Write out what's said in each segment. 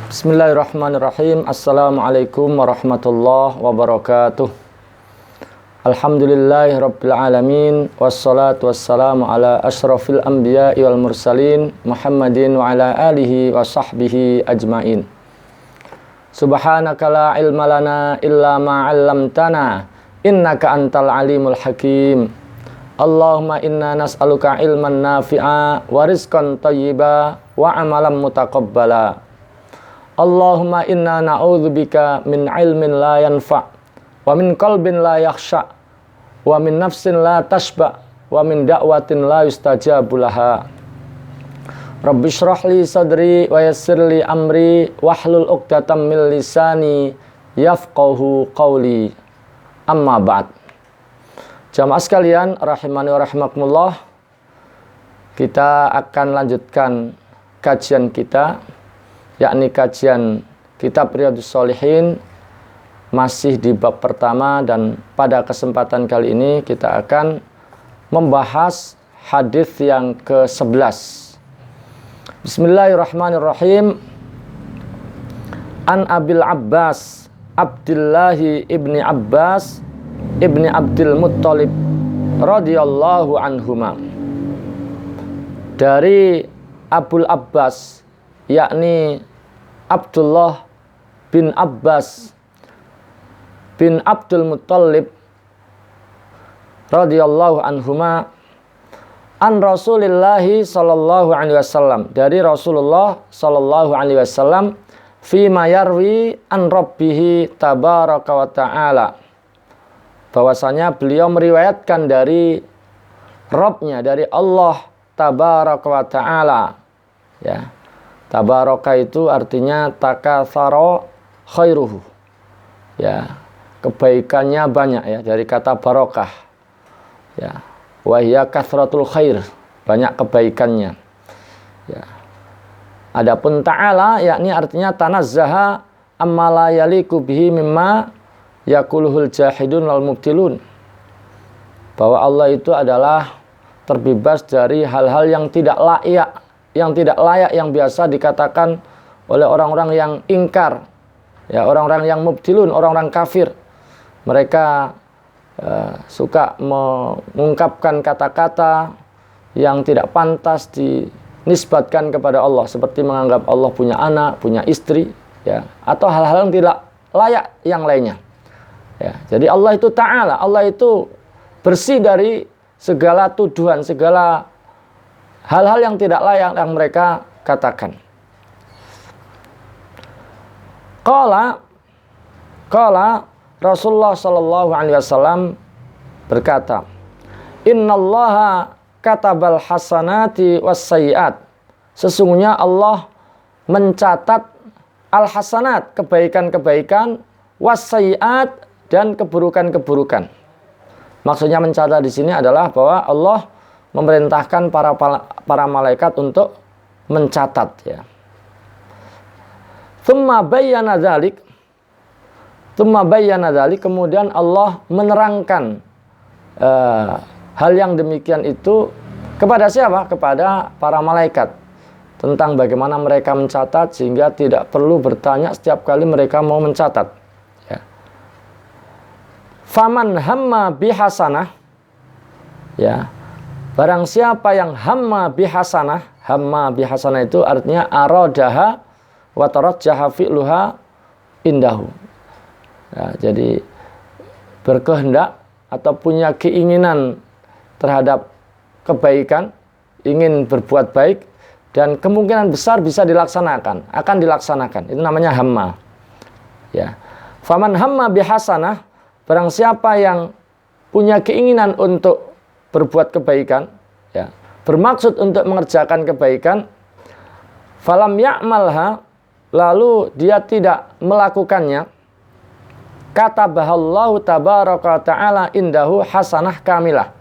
Bismillahirrahmanirrahim. Assalamualaikum warahmatullahi wabarakatuh. Alhamdulillahirabbil alamin wassalatu wassalamu ala asyrafil anbiya'i wal mursalin Muhammadin wa ala alihi wa sahbihi ajmain. Subhanaka la ilma lana illa ma 'allamtana innaka antal alimul hakim. Allahumma inna nas'aluka ilman nafi'a wa rizqan thayyiba wa amalan mutaqabbala. Allahumma inna na'udzubika min ilmin la yanfa' wa min qalbin la yakhsha' wa min nafsin la tashba' wa min da'watin la yustajabu laha. Rabbi shrah li sadri wa yassir li amri wahlul 'uqdatam min lisani yafqahu qawli. Amma ba'd. Jamaah sekalian rahimani wa rahimakumullah, kita akan lanjutkan kajian kita, yakni kajian kitab Riyadhus Shalihin, masih di bab pertama, dan pada kesempatan kali ini kita akan membahas hadis yang ke-11. Bismillahirrahmanirrahim. An Abil Abbas Abdillahi ibni Abbas ibni Abdul Muttalib radhiyallahu anhuma, dari Abul Abbas, yakni Abdullah bin Abbas bin Abdul Muttalib radhiyallahu anhuma, an Rasulillahi sallallahu alaihi wasallam, dari Rasulullah sallallahu alaihi wasallam, fi ma yarwi an rabbih tabaraka wa ta'ala, bahwasanya beliau meriwayatkan dari Rabbnya, dari Allah tabaraka wa ta'ala, ya. Tabaraka itu artinya takatsara khairuhu, ya, kebaikannya banyak, ya, dari kata barokah, ya, wa hiya kathratul khair, banyak kebaikannya, ya. Adapun ta'ala, yakni artinya tanazzaha amma la yaliku bihi mimma yaquluhul jahidun wal mubtilun, bahwa Allah itu adalah terbebas dari hal-hal yang tidak layak, yang biasa dikatakan oleh orang-orang yang ingkar, ya, orang-orang yang mubtilun, orang-orang kafir. Mereka suka mengungkapkan kata-kata yang tidak pantas dinisbatkan kepada Allah, seperti menganggap Allah punya anak, punya istri, ya, atau hal-hal yang tidak layak yang lainnya, ya. Jadi Allah itu ta'ala, Allah itu bersih dari segala tuduhan, segala hal-hal yang tidak layak yang mereka katakan. Qala Rasulullah sallallahu alaihi wasallam berkata, innallaha katabal hasanati was sayyiat, sesungguhnya Allah mencatat al-hasanat, kebaikan-kebaikan, was sayyiat, dan keburukan-keburukan. Maksudnya mencatat di sini adalah bahwa Allah memerintahkan para malaikat untuk mencatat, ya. Tsumma bayyana dzalik, kemudian Allah menerangkan hal yang demikian itu kepada siapa? Kepada para malaikat, tentang bagaimana mereka mencatat, sehingga tidak perlu bertanya setiap kali mereka mau mencatat, ya. Faman hamma bihasanah, ya, barang siapa yang hamma bihasanah itu artinya aradaha wa tarajjaha fi'luha indahu, ya, jadi berkehendak atau punya keinginan terhadap kebaikan, ingin berbuat baik, dan kemungkinan besar bisa dilaksanakan, akan dilaksanakan, itu namanya hamma, ya. Faman hamma bihasanah, barang siapa yang punya keinginan untuk berbuat kebaikan, ya, bermaksud untuk mengerjakan kebaikan, falam ya'malha, lalu dia tidak melakukannya, katabahallahu tabaraka ta'ala indahu hasanah kamilah,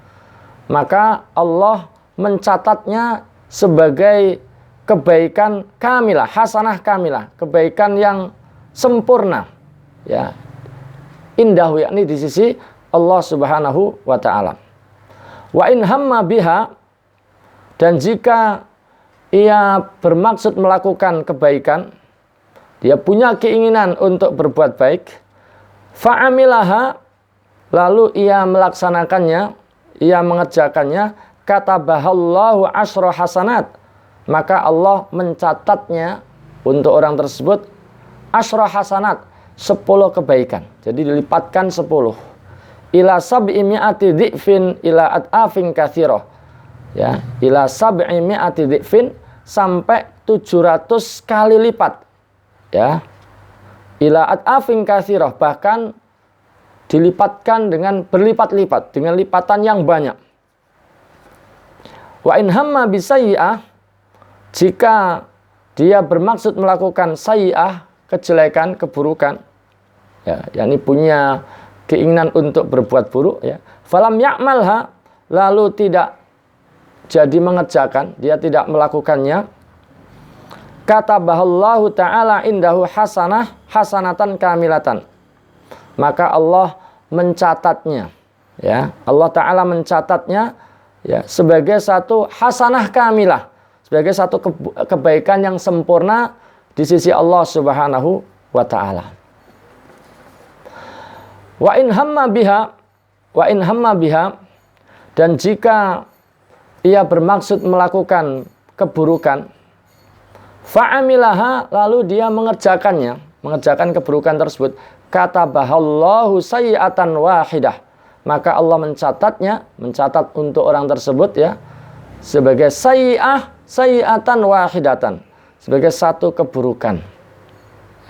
maka Allah mencatatnya sebagai kebaikan kamilah, hasanah kamilah, kebaikan yang sempurna, ya, indahu, yakni di sisi Allah subhanahu wa ta'ala. Wa in hamma biha, dan jika ia bermaksud melakukan kebaikan, dia punya keinginan untuk berbuat baik, fa'amilaha, lalu ia melaksanakannya, ia mengerjakannya, katabahallahu asyra hasanat, maka Allah mencatatnya untuk orang tersebut asyra hasanat, 10 kebaikan. Jadi dilipatkan 10. Ila sab'i mi'ati dhi'fin ila at'afin katsirah. Ya, ila sab'i mi'ati dhi'fin, sampai 700 kali lipat. Ya. Ila at'afin katsirah, bahkan dilipatkan dengan berlipat-lipat, dengan lipatan yang banyak. Wa in hamma bisayyi'ah, jika dia bermaksud melakukan sayyi'ah, kejelekan, keburukan, ya, yakni punya keinginan untuk berbuat buruk, ya, falam ya'malha, lalu tidak jadi mengerjakan, dia tidak melakukannya, katabahallahu ta'ala indahu hasanah hasanatan kamilatan, maka Allah mencatatnya, ya, Allah Ta'ala mencatatnya, ya, sebagai satu hasanah kamilah, sebagai satu kebaikan yang sempurna di sisi Allah Subhanahu wa Ta'ala. Wa in hamma biha, dan jika ia bermaksud melakukan keburukan, fa'amilaha, lalu dia mengerjakannya, mengerjakan keburukan tersebut, katabahallahu sayyi'atan wahidah, maka Allah mencatatnya, mencatat untuk orang tersebut, ya, sebagai sayyi'atan wahidatan, sebagai satu keburukan,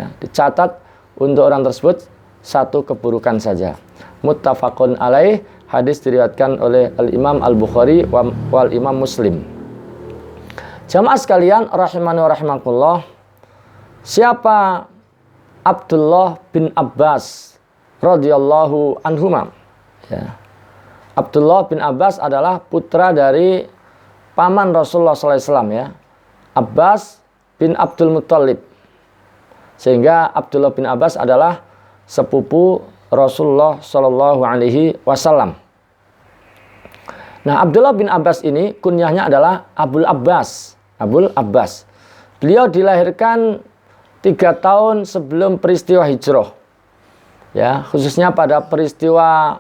ya, dicatat untuk orang tersebut satu keburukan saja. Muttafaqun alaih, hadis diriwayatkan oleh Al-Imam Al-Bukhari wal Imam Muslim. Jamaah sekalian rahimani wa rahimakumullah, siapa Abdullah bin Abbas radhiyallahu anhuma? Ya. Abdullah bin Abbas adalah putra dari paman Rasulullah SAW, ya, Abbas bin Abdul Muttalib. Sehingga Abdullah bin Abbas adalah sepupu Rasulullah Shallallahu Alaihi Wasallam. Nah, Abdullah bin Abbas ini kunyahnya adalah Abul Abbas. Abul Abbas. Beliau dilahirkan 3 tahun sebelum peristiwa hijrah. Ya, khususnya pada peristiwa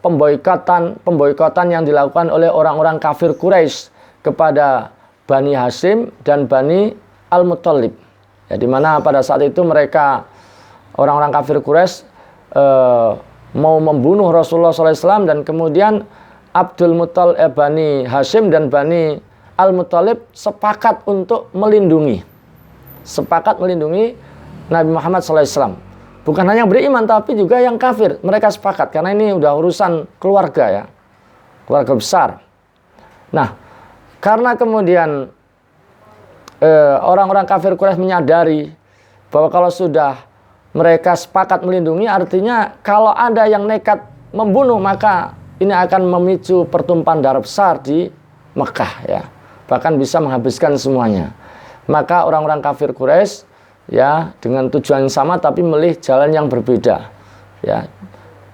pemboikotan yang dilakukan oleh orang-orang kafir Quraisy kepada Bani Hashim dan Bani Al-Muttalib. Ya, di mana pada saat itu mereka, orang-orang kafir Quraisy, mau membunuh Rasulullah SAW, dan kemudian Bani Hashim dan Bani Al-Muttalib sepakat untuk melindungi Nabi Muhammad SAW. Bukan hanya yang beriman, tapi juga yang kafir. Mereka sepakat, karena ini udah urusan keluarga, ya, keluarga besar. Nah, karena kemudian orang-orang kafir Quraisy menyadari bahwa kalau sudah mereka sepakat melindungi, artinya kalau ada yang nekat membunuh, maka ini akan memicu pertumpahan darah besar di Mekah, ya, bahkan bisa menghabiskan semuanya. Maka orang-orang kafir Quraisy, ya, dengan tujuan yang sama tapi memilih jalan yang berbeda, ya,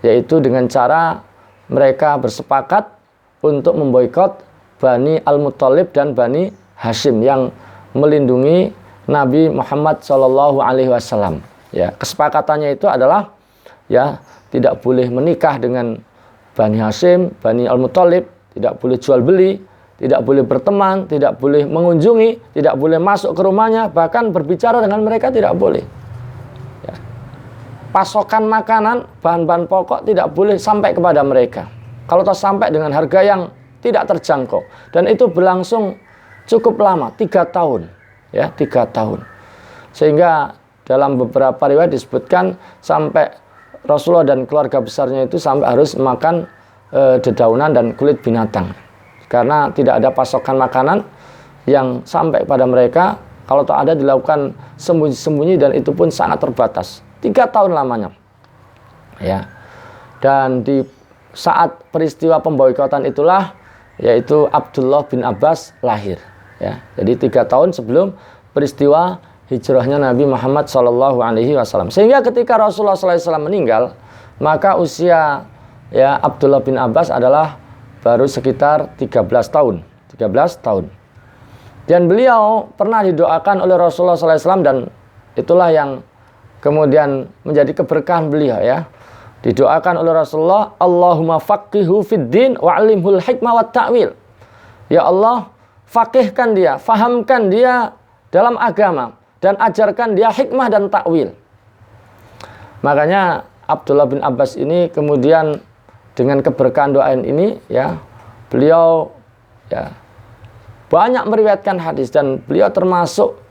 yaitu dengan cara mereka bersepakat untuk memboikot Bani Al-Muttalib dan Bani Hashim yang melindungi Nabi Muhammad Shallallahu Alaihi Wasallam. Ya, kesepakatannya itu adalah, ya, tidak boleh menikah dengan Bani Hashim, Bani Al-Muttalib, tidak boleh jual beli, tidak boleh berteman, tidak boleh mengunjungi, tidak boleh masuk ke rumahnya, bahkan berbicara dengan mereka tidak boleh. Ya. Pasokan makanan, bahan-bahan pokok tidak boleh sampai kepada mereka. Kalau tak sampai dengan harga yang tidak terjangkau, dan itu berlangsung cukup lama, 3 tahun, ya, 3 tahun. Sehingga dalam beberapa riwayat disebutkan sampai Rasulullah dan keluarga besarnya itu sampai harus makan dedaunan dan kulit binatang, karena tidak ada pasokan makanan yang sampai pada mereka. Kalau tak ada, dilakukan sembunyi-sembunyi, dan itu pun sangat terbatas. 3 tahun lamanya, ya. Dan di saat peristiwa pemboikotan itulah, yaitu Abdullah bin Abbas lahir, ya. Jadi 3 tahun sebelum peristiwa hijrahnya Nabi Muhammad Shallallahu Alaihi Wasallam. Sehingga ketika Rasulullah SAW meninggal, maka usia, ya, Abdullah bin Abbas adalah baru sekitar 13 tahun. 13 tahun. Dan beliau pernah didoakan oleh Rasulullah SAW dan itulah yang kemudian menjadi keberkahan beliau ya. Didoakan oleh Rasulullah, Allahumma faqihu fid din wa'alimhul hikmah wat ta'wil. Ya Allah, faqihkan dia, fahamkan dia dalam agama dan ajarkan dia hikmah dan takwil. Makanya Abdullah bin Abbas ini kemudian dengan keberkahan doa ini ya, beliau ya banyak meriwayatkan hadis dan beliau termasuk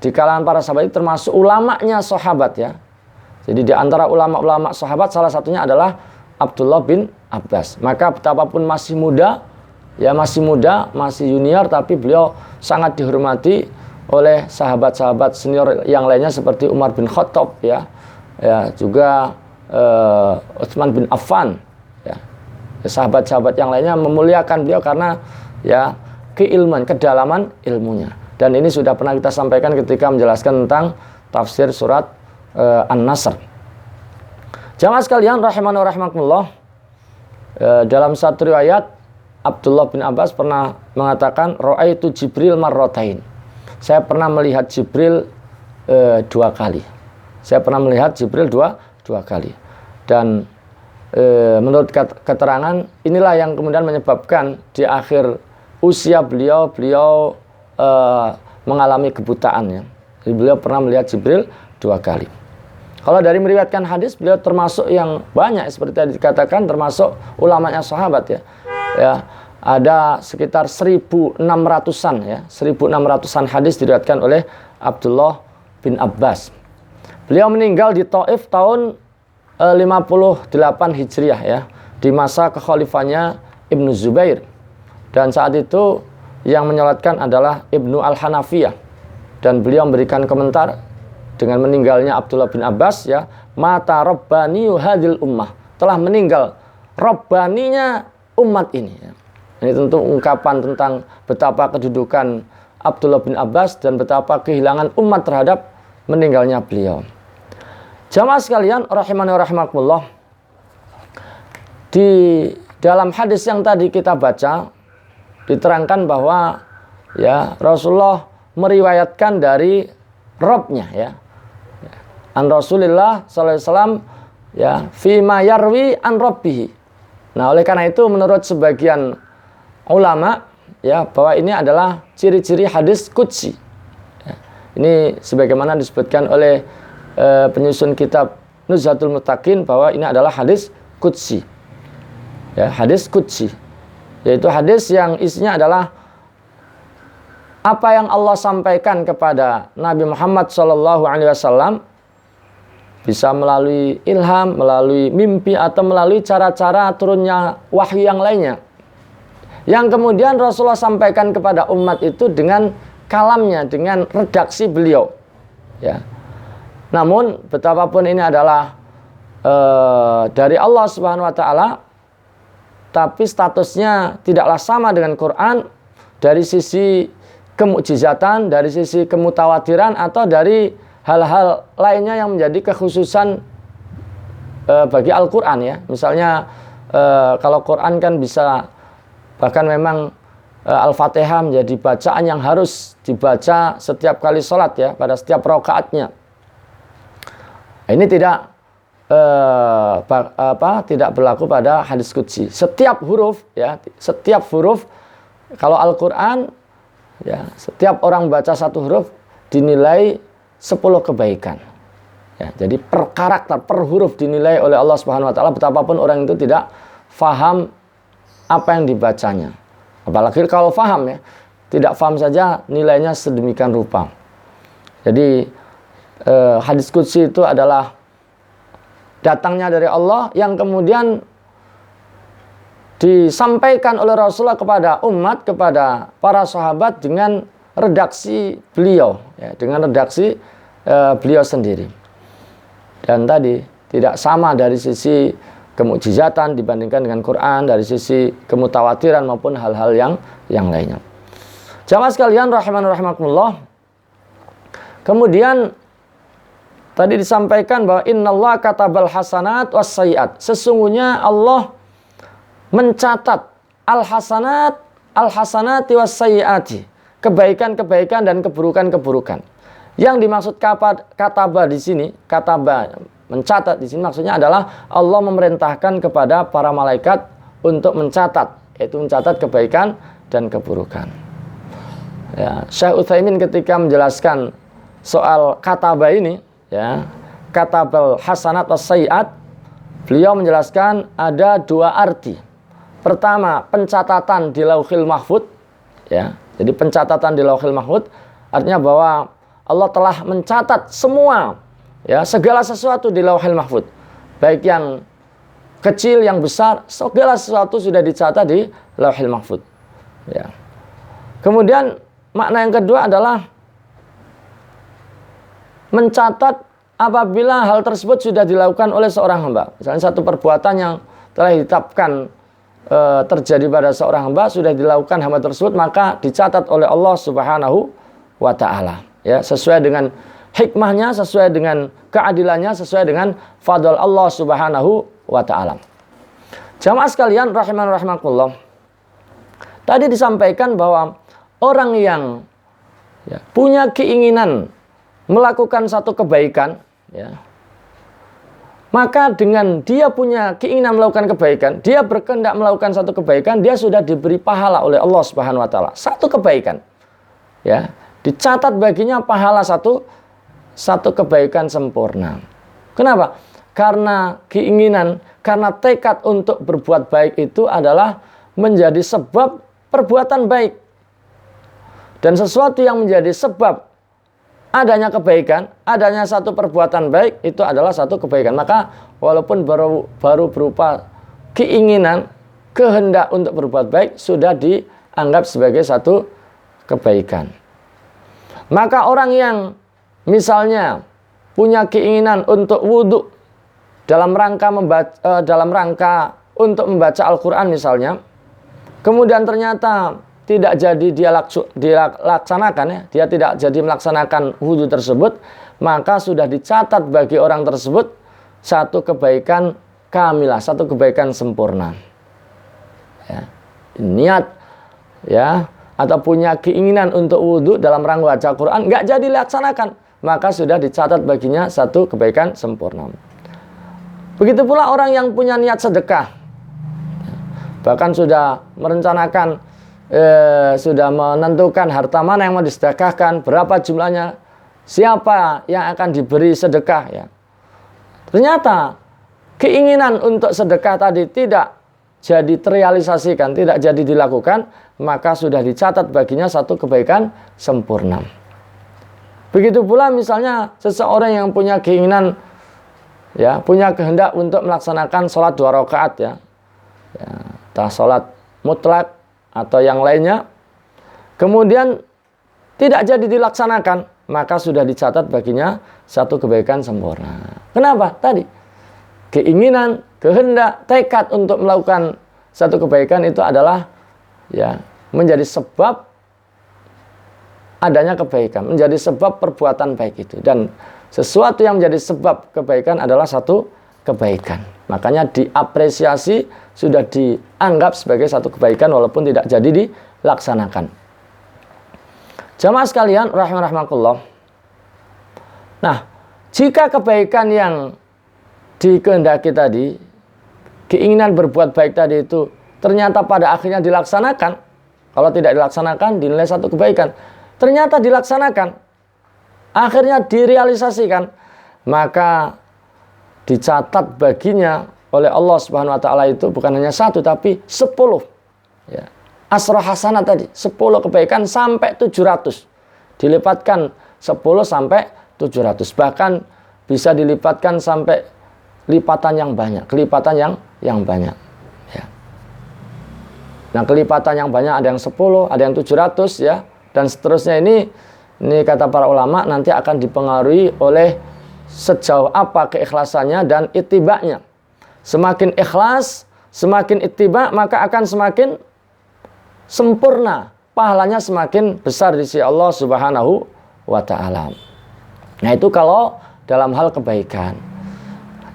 di kalangan para sahabat itu termasuk ulamanya sahabat ya. Jadi di antara ulama-ulama sahabat salah satunya adalah Abdullah bin Abbas. Maka betapapun masih muda, masih junior, tapi beliau sangat dihormati oleh sahabat-sahabat senior yang lainnya seperti Umar bin Khattab ya juga Utsman bin Affan ya. Sahabat-sahabat yang lainnya memuliakan beliau karena ya keilmuan, kedalaman ilmunya. Dan ini sudah pernah kita sampaikan ketika menjelaskan tentang tafsir surat An-Nasr. Jamaah sekalian rahimani wa rahimakumullah, dalam satu riwayat Abdullah bin Abbas pernah mengatakan ra'aitu Jibril marratain. Saya pernah melihat Jibril dua kali. Saya pernah melihat Jibril dua kali. Dan menurut keterangan inilah yang kemudian menyebabkan di akhir usia beliau mengalami kebutaan ya. Jadi beliau pernah melihat Jibril dua kali. Kalau dari meriwayatkan hadis, beliau termasuk yang banyak seperti tadi dikatakan, termasuk ulamanya sahabat ya. Ya, ada sekitar 1.600-an ya, 1.600-an hadis diriwayatkan oleh Abdullah bin Abbas. Beliau meninggal di Taif tahun 58 Hijriah ya, di masa kekhalifannya Ibnu Zubair. Dan saat itu yang menyolatkan adalah Ibnu Al-Hanafiyah. Dan beliau memberikan komentar dengan meninggalnya Abdullah bin Abbas ya, mata rabbaniyu hadil ummah, telah meninggal rabbaninya umat ini ya. Ini tentu ungkapan tentang betapa kedudukan Abdullah bin Abbas dan betapa kehilangan umat terhadap meninggalnya beliau. Jamaah sekalian rahimani wa rahimakumullah, di dalam hadis yang tadi kita baca diterangkan bahwa ya Rasulullah meriwayatkan dari Robnya ya, an Rasulillah sallallahu alaihi wasallam ya, fima yarwi an Rabbihi. Nah, oleh karena itu menurut sebagian ulama ya, bahwa ini adalah ciri-ciri hadis qudsi ya. Ini sebagaimana disebutkan oleh penyusun kitab Nuzhatul Muttaqin bahwa ini adalah hadis qudsi ya, hadis qudsi, yaitu hadis yang isinya adalah apa yang Allah sampaikan kepada Nabi Muhammad SAW, bisa melalui ilham, melalui mimpi, atau melalui cara-cara turunnya wahyu yang lainnya, yang kemudian Rasulullah sampaikan kepada umat itu dengan kalamnya, dengan redaksi beliau ya. Namun betapapun ini adalah dari Allah Subhanahu wa taala, tapi statusnya tidaklah sama dengan Quran dari sisi kemukjizatan, dari sisi kemutawatiran, atau dari hal-hal lainnya yang menjadi kekhususan bagi Al-Quran ya. Misalnya kalau Quran kan bisa, bahkan memang Al-Fatihah menjadi bacaan yang harus dibaca setiap kali sholat ya, pada setiap rakaatnya. Ini tidak tidak berlaku pada hadis qudsi. Setiap huruf ya, setiap huruf kalau Al-Quran ya, setiap orang baca satu huruf dinilai 10 kebaikan. Ya, jadi per karakter, per huruf dinilai oleh Allah Subhanahu wa taala, betapapun orang itu tidak faham apa yang dibacanya. Apalagi kalau faham ya, tidak faham saja nilainya sedemikian rupa. Jadi hadis qudsi itu adalah datangnya dari Allah yang kemudian disampaikan oleh Rasulullah kepada umat, kepada para sahabat dengan redaksi beliau ya, dengan redaksi beliau sendiri. Dan tadi tidak sama dari sisi kemukjizatan dibandingkan dengan Quran, dari sisi kemutawatiran maupun hal-hal yang lainnya. Jamaah sekalian rahimani rahimakumullah, kemudian tadi disampaikan bahwa innallaha katabal hasanat was sayyiat, sesungguhnya Allah mencatat al-hasanati was sayyiati, kebaikan-kebaikan dan keburukan-keburukan. Yang dimaksud kataba di sini, kataba mencatat di sini maksudnya adalah Allah memerintahkan kepada para malaikat untuk mencatat, yaitu mencatat kebaikan dan keburukan. Ya, Syekh Utsaimin ketika menjelaskan soal kataba ini, ya, katabal hasanat was sayyiat, beliau menjelaskan ada dua arti. Pertama, pencatatan di Lauhil Mahfuz, ya. Jadi pencatatan di Lauhil Mahfuz artinya bahwa Allah telah mencatat semua, ya, segala sesuatu di Lauhil Mahfuz. Baik yang kecil, yang besar, segala sesuatu sudah dicatat di Lauhil Mahfuz. Ya. Kemudian makna yang kedua adalah mencatat apabila hal tersebut sudah dilakukan oleh seorang hamba. Misalnya satu perbuatan yang telah ditetapkan terjadi pada seorang hamba, sudah dilakukan hamba tersebut, maka dicatat oleh Allah Subhanahu wa Ta'ala, ya, sesuai dengan hikmahnya, sesuai dengan keadilannya, sesuai dengan fadl Allah Subhanahu wa Ta'ala. Jamaah sekalian rahiman rahimakumullah, tadi disampaikan bahwa orang yang, ya, punya keinginan melakukan satu kebaikan, ya, maka dengan dia punya keinginan melakukan kebaikan, dia berkehendak melakukan satu kebaikan, dia sudah diberi pahala oleh Allah Subhanahu wa Ta'ala. Satu kebaikan, ya, dicatat baginya pahala satu kebaikan sempurna. Kenapa? Karena keinginan, karena tekad untuk berbuat baik itu adalah menjadi sebab perbuatan baik. Dan sesuatu yang menjadi sebab adanya kebaikan, adanya satu perbuatan baik, itu adalah satu kebaikan. Maka walaupun baru berupa keinginan, kehendak untuk berbuat baik, sudah dianggap sebagai satu kebaikan. Maka orang yang misalnya punya keinginan untuk wudhu dalam rangka untuk membaca Al-Quran misalnya, kemudian ternyata tidak jadi dilaksanakan, ya, dia tidak jadi melaksanakan wudhu tersebut, maka sudah dicatat bagi orang tersebut satu kebaikan kamilah, satu kebaikan sempurna. Ya, niat, ya, atau punya keinginan untuk wudhu dalam rangka baca Quran, nggak jadi dilaksanakan, maka sudah dicatat baginya satu kebaikan sempurna. Begitu pula orang yang punya niat sedekah, bahkan sudah merencanakan, sudah menentukan harta mana yang mau disedekahkan, berapa jumlahnya, siapa yang akan diberi sedekah, ya. Ternyata keinginan untuk sedekah tadi tidak jadi terrealisasikan, tidak jadi dilakukan, maka sudah dicatat baginya satu kebaikan sempurna. Begitu pula misalnya seseorang yang punya keinginan, ya, punya kehendak untuk melaksanakan sholat 2 rakaat, ya, entah sholat mutlak atau yang lainnya, kemudian tidak jadi dilaksanakan, maka sudah dicatat baginya satu kebaikan sempurna. Kenapa? Tadi keinginan, kehendak, tekad untuk melakukan satu kebaikan itu adalah, ya, menjadi sebab adanya kebaikan, menjadi sebab perbuatan baik itu. Dan sesuatu yang menjadi sebab kebaikan adalah satu kebaikan. Makanya diapresiasi, sudah dianggap sebagai satu kebaikan walaupun tidak jadi dilaksanakan. Jamaah sekalian rahimakumullah. Nah, jika kebaikan yang dikehendaki tadi, keinginan berbuat baik tadi itu ternyata pada akhirnya dilaksanakan, kalau tidak dilaksanakan dinilai satu kebaikan, ternyata dilaksanakan, akhirnya direalisasikan, maka dicatat baginya oleh Allah Subhanahu wa Ta'ala itu bukan hanya satu tapi 10, ya. Asra hasanah tadi, 10 kebaikan sampai 700. Dilipatkan 10 sampai 700. Bahkan bisa dilipatkan sampai lipatan yang banyak, kelipatan yang banyak, ya. Nah, kelipatan yang banyak ada yang 10, ada yang 700, ya, dan seterusnya. Ini kata para ulama nanti akan dipengaruhi oleh sejauh apa keikhlasannya dan ittiba'nya. Semakin ikhlas, semakin ittiba', maka akan semakin sempurna, pahalanya semakin besar di sisi Allah Subhanahu wa Ta'ala. Nah, itu kalau dalam hal kebaikan,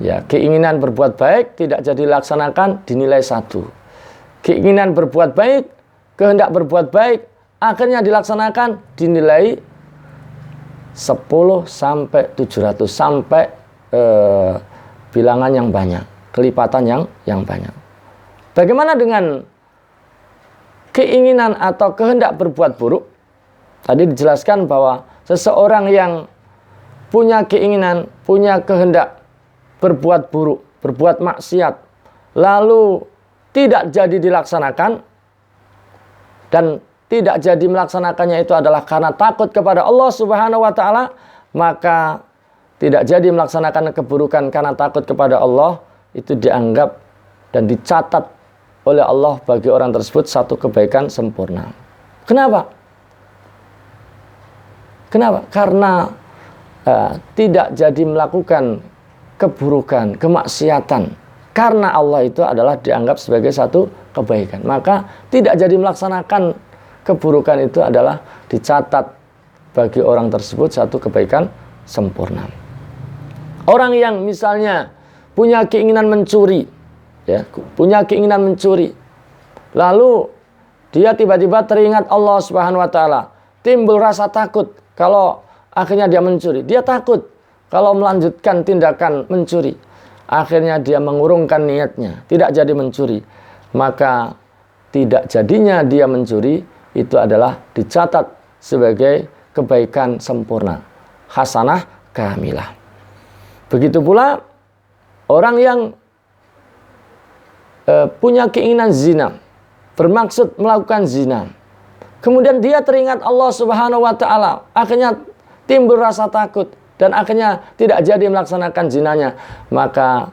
ya, keinginan berbuat baik tidak jadi dilaksanakan dinilai 1. Keinginan berbuat baik, kehendak berbuat baik akhirnya dilaksanakan dinilai 10 sampai 700 sampai bilangan yang banyak, kelipatan yang banyak. Bagaimana dengan keinginan atau kehendak berbuat buruk? Tadi dijelaskan bahwa seseorang yang punya keinginan, punya kehendak berbuat buruk, berbuat maksiat, lalu tidak jadi dilaksanakan, dan tidak jadi melaksanakannya itu adalah karena takut kepada Allah Subhanahu wa taala, maka tidak jadi melaksanakan keburukan karena takut kepada Allah, itu dianggap dan dicatat oleh Allah bagi orang tersebut satu kebaikan sempurna. Kenapa? Kenapa? Karena tidak jadi melakukan keburukan, kemaksiatan, karena Allah itu adalah dianggap sebagai satu kebaikan. Maka tidak jadi melaksanakan keburukan itu adalah dicatat bagi orang tersebut satu kebaikan sempurna. Orang yang misalnya punya keinginan mencuri, ya, punya keinginan mencuri, lalu dia tiba-tiba teringat Allah Subhanahu wa taala, timbul rasa takut kalau akhirnya dia mencuri. Dia takut kalau melanjutkan tindakan mencuri. Akhirnya dia mengurungkan niatnya, tidak jadi mencuri. Maka tidak jadinya dia mencuri itu adalah dicatat sebagai kebaikan sempurna, hasanah kamilah. Begitu pula orang yang punya keinginan zina, bermaksud melakukan zina, kemudian dia teringat Allah Subhanahu wa taala, akhirnya timbul rasa takut dan akhirnya tidak jadi melaksanakan zinanya, maka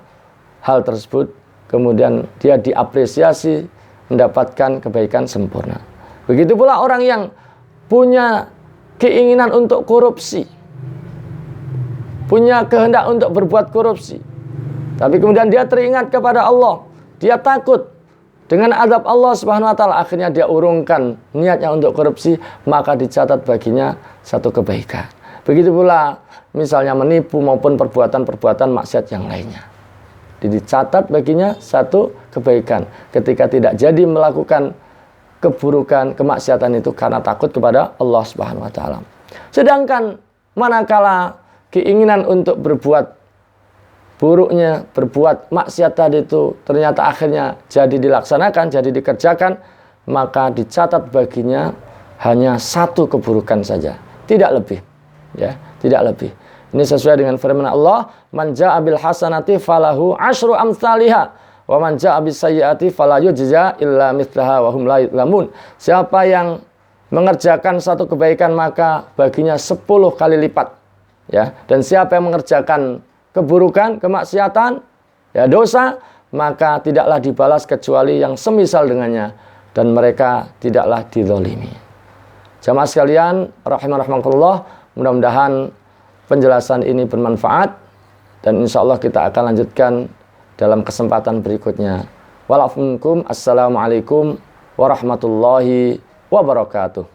hal tersebut kemudian dia diapresiasi mendapatkan kebaikan sempurna. Begitu pula orang yang punya keinginan untuk korupsi, punya kehendak untuk berbuat korupsi, tapi kemudian dia teringat kepada Allah, dia takut dengan azab Allah Subhanahu wa taala, akhirnya dia urungkan niatnya untuk korupsi, maka dicatat baginya satu kebaikan. Begitu pula misalnya menipu maupun perbuatan-perbuatan maksiat yang lainnya, dicatat baginya satu kebaikan ketika tidak jadi melakukan keburukan, kemaksiatan itu karena takut kepada Allah Subhanahu wa taala. Sedangkan manakala keinginan untuk berbuat buruknya, berbuat maksiat tadi itu ternyata akhirnya jadi dilaksanakan, jadi dikerjakan, maka dicatat baginya hanya satu keburukan saja, tidak lebih. Ya, tidak lebih. Ini sesuai dengan firman Allah, "Man jaa'a bil hasanati falahu asyru amsalihha, wa man jaa'a bis sayyi'ati fala yujza illa mithlaha wa hum la yuzlamun." Siapa yang mengerjakan satu kebaikan maka baginya 10 kali lipat. Ya, dan siapa yang mengerjakan keburukan, kemaksiatan, ya dosa, maka tidaklah dibalas kecuali yang semisal dengannya, dan mereka tidaklah dizalimi. Jamaah sekalian, rahimakumullah, mudah-mudahan penjelasan ini bermanfaat, dan insya Allah kita akan lanjutkan dalam kesempatan berikutnya. Assalamualaikum warahmatullahi wabarakatuh.